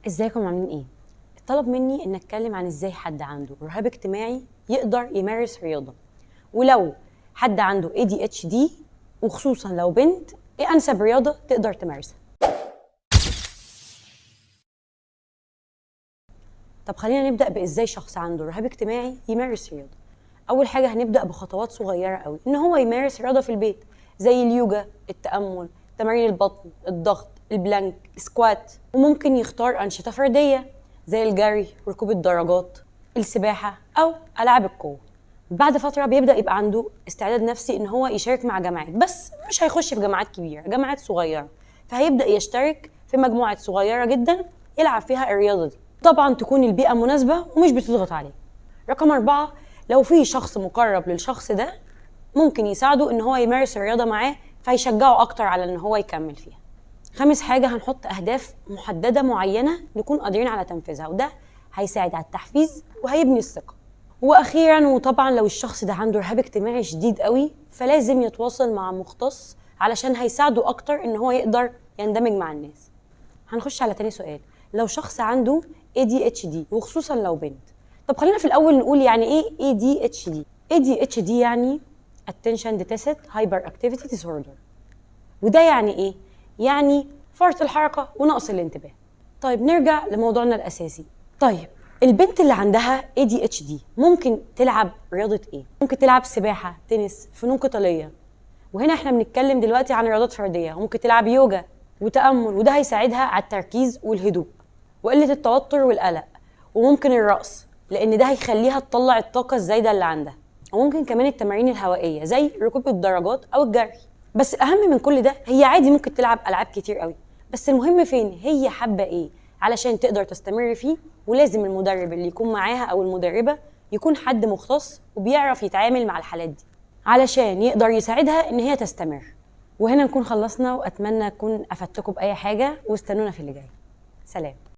ازيكم عاملين ايه؟ طلب مني ان اتكلم عن ازاي حد عنده رهاب اجتماعي يقدر يمارس رياضة، ولو حد عنده ADHD وخصوصا لو بنت ايه انسب رياضة تقدر تمارسها. طب خلينا نبدأ بازاي شخص عنده رهاب اجتماعي يمارس رياضة. اول حاجة هنبدأ بخطوات صغيرة قوي ان هو يمارس رياضة في البيت زي اليوجا، التأمل، تمارين البطن، الضغط، البلانك، السكوات، وممكن يختار أنشطة فردية زي الجري، ركوب الدراجات، السباحة أو ألعاب القوة. بعد فترة بيبدأ يبقى عنده استعداد نفسي إن هو يشارك مع جماعات، بس مش هيخش في جماعات كبيرة، جماعات صغيرة، فهيبدأ يشترك في مجموعات صغيرة جدا يلعب فيها الرياضة دي، طبعا تكون البيئة مناسبة ومش بتضغط عليه. رقم 4، لو في شخص مقرب للشخص ده ممكن يساعده إن هو يمارس الرياضة معاه فيشجعه أكتر على إن هو يكمل فيها. خامس حاجة هنحط أهداف محددة معينة نكون قادرين على تنفيذها، وده هيساعد على التحفيز وهيبني الثقة. وأخيرا وطبعا لو الشخص ده عنده رهاب اجتماعي شديد قوي فلازم يتواصل مع مختص علشان هيساعده أكتر إن هو يقدر يندمج مع الناس. هنخش على تاني سؤال، لو شخص عنده ADHD وخصوصا لو بنت. طب خلينا في الأول نقول يعني إيه ADHD؟ ADHD يعني Attention Deficit Hyperactivity Disorder، وده يعني ايه؟ يعني فرط الحركة ونقص الانتباه. طيب نرجع لموضوعنا الأساسي. طيب البنت اللي عندها ADHD ممكن تلعب رياضة ايه؟ ممكن تلعب سباحة، تنس، فنون قتالية، وهنا احنا بنتكلم دلوقتي عن رياضات فردية. ممكن تلعب يوجا وتأمل، وده هيساعدها على التركيز والهدوء وقلة التوتر والقلق. وممكن الرقص لأن ده هيخليها تطلع الطاقة الزايدة اللي عندها. وممكن كمان التمارين الهوائية زي ركوب الدراجات أو الجري. بس الأهم من كل ده هي عادي ممكن تلعب ألعاب كتير قوي، بس المهم فين هي حابة ايه علشان تقدر تستمر فيه. ولازم المدرب اللي يكون معاها أو المدربة يكون حد مختص وبيعرف يتعامل مع الحالات دي علشان يقدر يساعدها إن هي تستمر. وهنا نكون خلصنا، وأتمنى أكون أفدتكم بأي حاجة، واستنونا في اللي جاي. سلام.